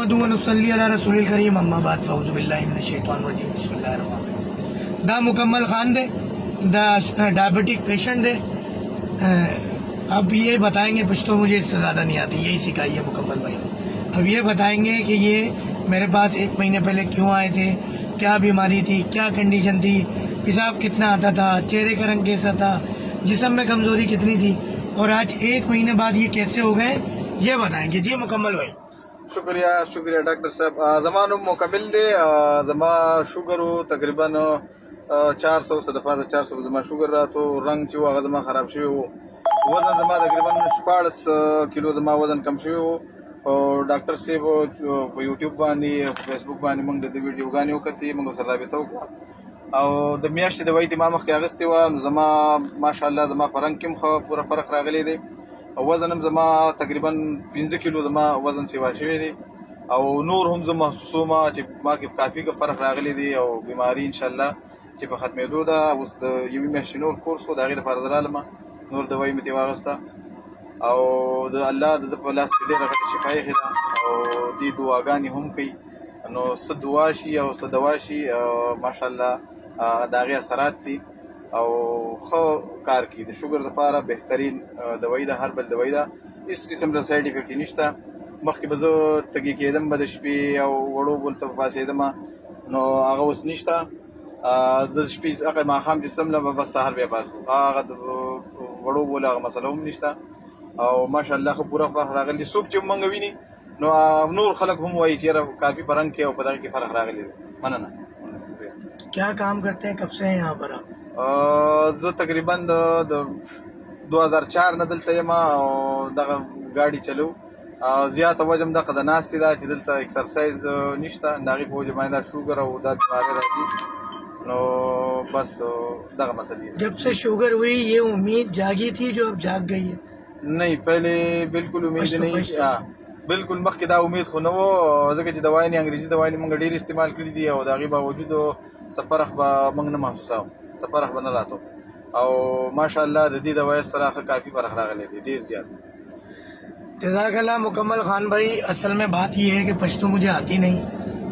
نحمدہ و نصلی علی رسول الکریم اما بعد فاعوذ باللہ من الشیطان الرجیم بسم اللہ الرحمن الرحیم. دا مکمل خان دے دا ڈائبٹک پیشنٹ دے. اب یہ بتائیں گے، پشتو مجھے اس سے زیادہ نہیں آتی، یہی سکھائی ہے مکمل بھائی. اب یہ بتائیں گے کہ یہ میرے پاس 1 مہینے پہلے کیوں آئے تھے، کیا بیماری تھی، کیا کنڈیشن تھی، پیشاب کتنا آتا تھا، چہرے کا رنگ کیسا تھا، جسم میں کمزوری کتنی تھی، اور آج 1 مہینے بعد یہ کیسے ہو گئے یہ بتائیں گے. جی مکمل بھائی. شکریہ ڈاکٹر صاحب. زمان مکمل دے. زما شوگر تقریباً 400 دفعہ 400 زما شوگر را تو رنگ چې هغه زما خراب شوی و. وزن زما تقریباً 14 کیلو زما وزن کم شوی و. او ډاکټر صاحب په یوټیوب باندې فیسبوک باندې موږ د ویډیوګانې وکړې، موږ سره رابطه وکړه او د میاشتې دوايي چې ما مخکې اخیستې وه نو زما ماشاءالله زما په رنګ کې هم ښه پوره فرق راغلی دی. وزن هم زما تقریبا 15 کیلو زما وزن سیوا شوی دی او نور هم زه محسوسوم چې ما کې کافي فرق راغلی دی او بیماری انشاءالله چې په ختمېدو ده. اوس د یوې میاشتې نور کورس و د هغې دپاره زه رالم، نور دوايي مې ترې واخیسته او د الله د ده په لاس کې ډېره غټه شفا ایښې ده او دې دعاګانې هم کوي. نو څه دعا شي او څه دوا شي ماشاءالله د هغې اثرات دي او ښه کار کوي. د شوګر دپاره بهترین دوايي ده، هر بل دوايي ده، هېڅ قسم د سایډ افیکټ یې نشته. مخکې به زه تږي کېدم به د شپې او وړو بول ته پاڅېدم نو هغه اوس نشته. د شپې هغه ماښام چې څمله بس سهار بیا پاڅو، هغه د وړو بول هغه مسله هم نشته او ماشاءالله ښه پوره فرق راغلی. څوک چې موږ ویني نو نور خلک هم وایي چې یاره کافي په رنګ کې او په دغه کې فرق راغلی دی. مننه. کیا کام کرتے ہیں، کب سے ہیں یہاں پر آپ؟ زه تقریبا د 2004 نه دلته یم او دغه ګاډي چلو. زیاته وجه هم دغه د ناستې ده چې دلته اکسرسایز نشته، د هغې په وجه باندې دا شوګر او دا بیمارۍ راځي نو بس دغه مسلې دي. جب سے شوگر ہوئی یہ امید جاگی تھی جو اب جاگ گئی ہے؟ نہیں، پہلے بالکل امید نہیں، بالکل مخکې دا امید خو نه و ځکه چې دوايانې انګریزي دوايانې موږ ډېر استعمال کړي دي او د هغې باوجود څه فرق به موږ نه محسوساو، څه فرق به نه راته او ماشاءالله د دې دوايي سره ښه کافي فرق راغلی دی، ډېر زیات. جزاک اللہ مکمل خان بھائی. اصل میں بات یہ ہے کہ پشتو مجھے آتی نہیں،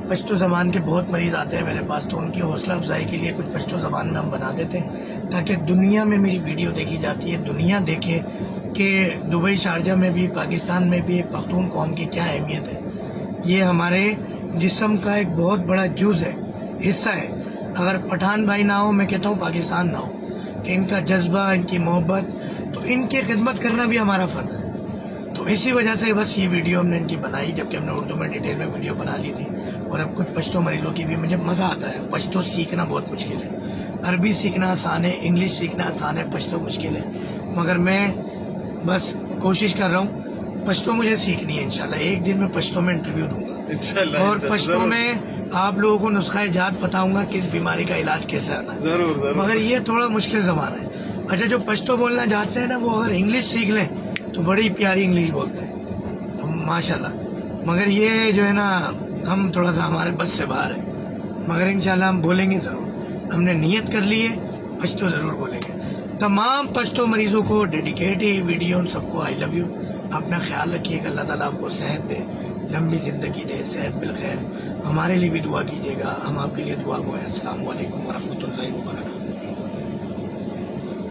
پشتو زبان کے بہت مریض آتے ہیں میرے پاس، تو ان کی حوصلہ افزائی کے لیے کچھ پشتو زبان میں ہم بنا دیتے ہیں تاکہ دنیا میں میری ویڈیو دیکھی جاتی ہے، دنیا دیکھے کہ دبئی شارجہ میں بھی پاکستان میں بھی ایک پختون قوم کی کیا اہمیت ہے. یہ ہمارے جسم کا ایک بہت بڑا جز ہے، حصہ ہے. اگر پٹھان بھائی نہ ہو، میں کہتا ہوں پاکستان نہ ہو، کہ ان کا جذبہ، ان کی محبت، تو ان کی خدمت کرنا بھی ہمارا فرض ہے. تو اسی وجہ سے بس یہ ویڈیو ہم نے ان کی بنائی، جبکہ ہم نے اردو میں ڈیٹیل میں ویڈیو بنا لی تھی. اور اب کچھ پشتو مریضوں کی بھی مجھے مزہ آتا ہے. پشتو سیکھنا بہت مشکل ہے، عربی سیکھنا آسان ہے، انگلش سیکھنا آسان ہے، پشتو مشکل ہے. مگر میں بس کوشش کر رہا ہوں، پشتو مجھے سیکھنی ہے. انشاءاللہ ایک دن میں پشتو میں انٹرویو دوں گا اور پشتو میں آپ لوگوں کو نسخہ جات بتاؤں گا کس بیماری کا علاج کیسے آنا ہے. مگر یہ تھوڑا مشکل زبان ہے. اچھا، جو پشتو بولنا چاہتے ہیں نا، وہ اگر انگلش سیکھ لیں تو بڑی پیاری انگلش بولتے ہیں ماشاءاللہ. مگر یہ جو ہے نا، ہم تھوڑا سا ہمارے بس سے باہر ہے. مگر انشاءاللہ ہم بولیں گے ضرور، ہم نے نیت کر لی ہے، پشتو ضرور بولیں گے. تمام پشتو مریضوں کو ڈیڈیکیٹ ہے ویڈیو، ان سب کو آئی لو یو. اپنا خیال رکھیے گا، اللہ تعالیٰ آپ کو صحت دے، لمبی زندگی دے، صحت بالخیر. ہمارے لیے بھی دعا کیجیے گا، ہم آپ کے لیے دعا گو ہیں. السلام علیکم ورحمۃ اللہ وبرکاتہ.